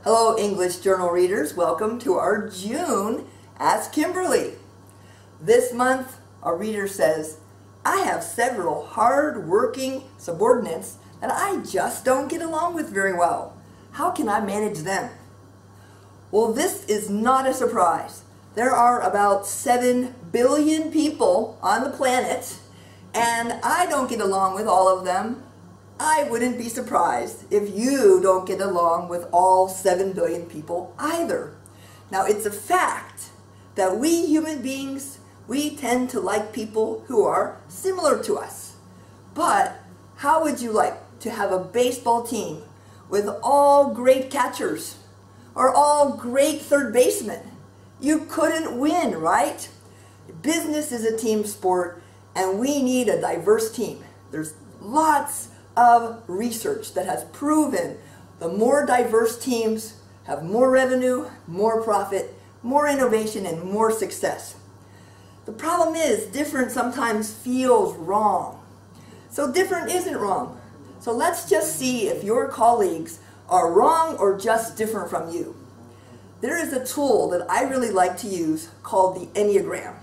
Hello, English Journal readers. Welcome to our June Ask Kimberly. This month, our reader says, I have several hard-working subordinates that I just don't get along with very well. How can I manage them? Well, this is not a surprise. There are about 7 billion people on the planet, and I don't get along with all of them. I wouldn't be surprised if you don't get along with all 7 billion people either. Now, it's a fact that we human beings, we tend to like people who are similar to us. But how would you like to have a baseball team with all great catchers or all great third basemen? You couldn't win, right? Business is a team sport, and we need a diverse team. There's lots of research that has proven the more diverse teams have more revenue, more profit, more innovation, and more success. The problem is different sometimes feels wrong. So different isn't wrong. So let's just see if your colleagues are wrong or just different from you. There is a tool that I really like to use called the Enneagram.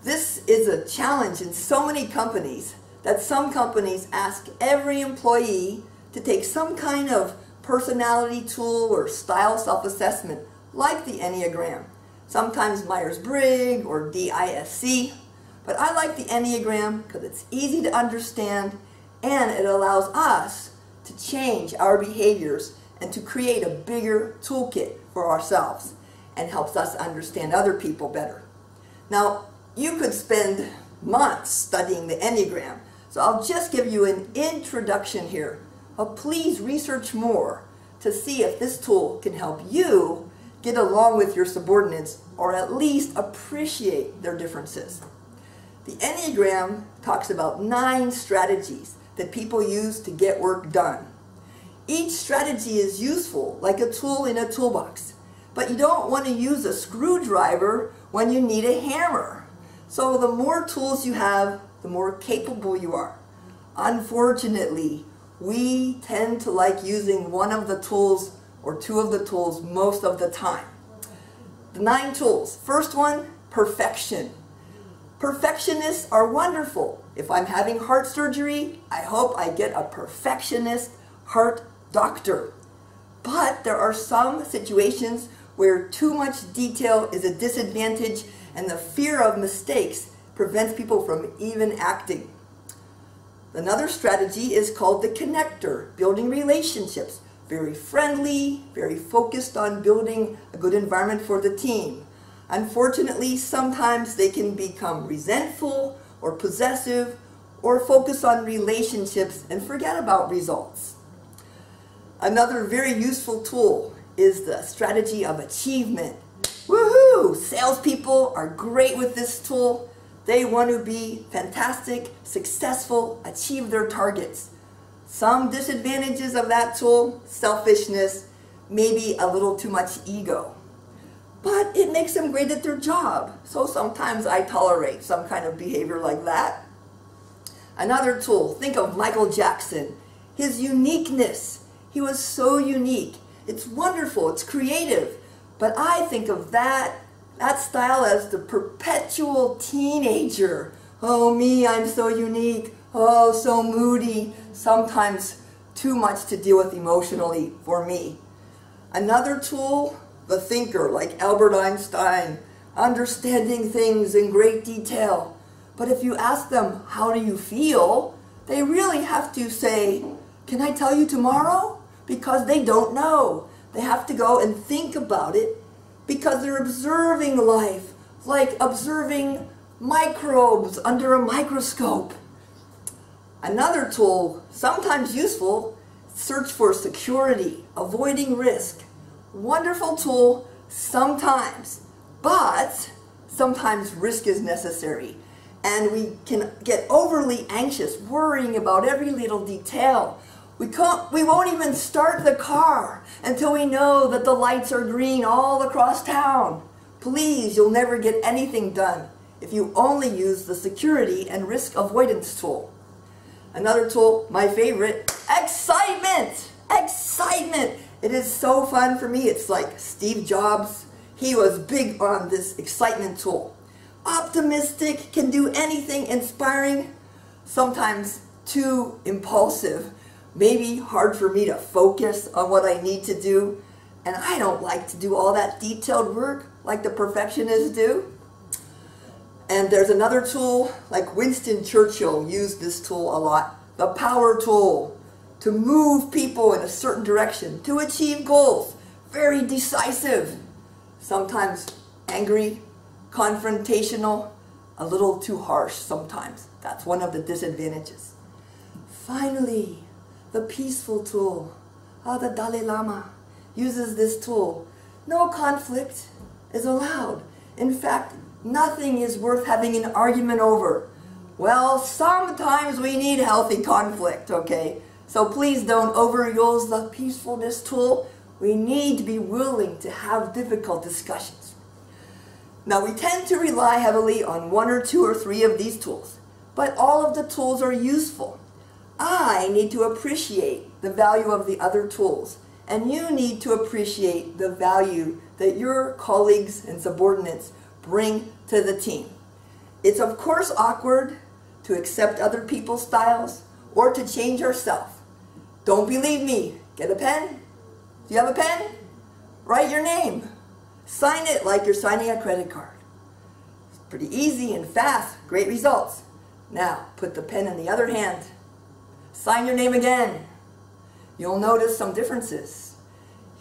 This is a challenge in so many companies that some companies ask every employee to take some kind of personality tool or style self-assessment like the Enneagram, sometimes Myers-Briggs or DISC, but I like the Enneagram because it's easy to understand and it allows us to change our behaviors and to create a bigger toolkit for ourselves and helps us understand other people better. Now, you could spend months studying the Enneagram, so I'll just give you an introduction here. But please research more to see if this tool can help you get along with your subordinates or at least appreciate their differences. The Enneagram talks about 9 strategies that people use to get work done. Each strategy is useful, like a tool in a toolbox, but you don't want to use a screwdriver when you need a hammer. So the more tools you have, the more capable you are. Unfortunately, we tend to like using one of the tools or 2 of the tools most of the time. The 9 tools. First one, perfection. Perfectionists are wonderful. If I'm having heart surgery, I hope I get a perfectionist heart doctor. But there are some situations where too much detail is a disadvantage and the fear of mistakes prevents people from even acting. Another strategy is called the connector, building relationships. Very friendly, very focused on building a good environment for the team. Unfortunately, sometimes they can become resentful or possessive or focus on relationships and forget about results. Another very useful tool is the strategy of achievement. Woohoo! Salespeople are great with this tool. They want to be fantastic, successful, achieve their targets. Some disadvantages of that tool, selfishness, maybe a little too much ego. But it makes them great at their job, so sometimes I tolerate some kind of behavior like that. Another tool, think of Michael Jackson. His uniqueness. He was so unique. It's wonderful, it's creative, but I think of that style as the perpetual teenager. Oh me, I'm so unique. Oh, so moody. Sometimes too much to deal with emotionally for me. Another tool, the thinker, like Albert Einstein, understanding things in great detail. But if you ask them, how do you feel? They really have to say, can I tell you tomorrow? Because they don't know. They have to go and think about it because they're observing life, like observing microbes under a microscope. Another tool, sometimes useful, search for security, avoiding risk. Wonderful tool sometimes, but sometimes risk is necessary. And we can get overly anxious, worrying about every little detail. We won't even start the car until we know that the lights are green all across town. Please, you'll never get anything done if you only use the security and risk avoidance tool. Another tool, my favorite, excitement! Excitement! It is so fun for me. It's like Steve Jobs. He was big on this excitement tool. Optimistic, can do anything, inspiring, sometimes too impulsive, maybe hard for me to focus on what I need to do, and I don't like to do all that detailed work like the perfectionists do. And there's another tool, like Winston Churchill used this tool a lot, the power tool, to move people in a certain direction, to achieve goals. Very decisive, sometimes angry, confrontational, a little too harsh sometimes. That's one of the disadvantages. Finally, the peaceful tool. The Dalai Lama uses this tool. No conflict is allowed. In fact, nothing is worth having an argument over. Well, sometimes we need healthy conflict, okay? So please don't overuse the peacefulness tool. We need to be willing to have difficult discussions. Now, we tend to rely heavily on one or two or three of these tools, but all of the tools are useful. I need to appreciate the value of the other tools, and you need to appreciate the value that your colleagues and subordinates bring to the team. It's of course awkward to accept other people's styles or to change yourself. Don't believe me? Get a pen. Do you have a pen? Write your name. Sign it like you're signing a credit card. It's pretty easy and fast. Great results. Now, put the pen in the other hand. Sign your name again. You'll notice some differences.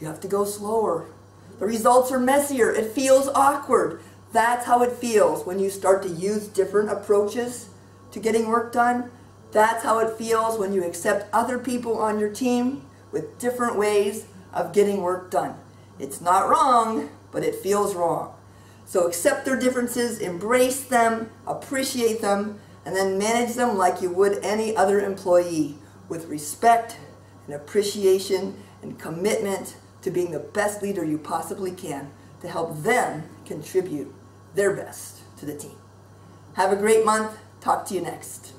You have to go slower. The results are messier. It feels awkward. That's how it feels when you start to use different approaches to getting work done. That's how it feels when you accept other people on your team with different ways of getting work done. It's not wrong, but it feels wrong. So accept their differences, embrace them, appreciate them, and then manage them like you would any other employee, with respect and appreciation and commitment to being the best leader you possibly can to help them contribute their best to the team. Have a great month. Talk to you next.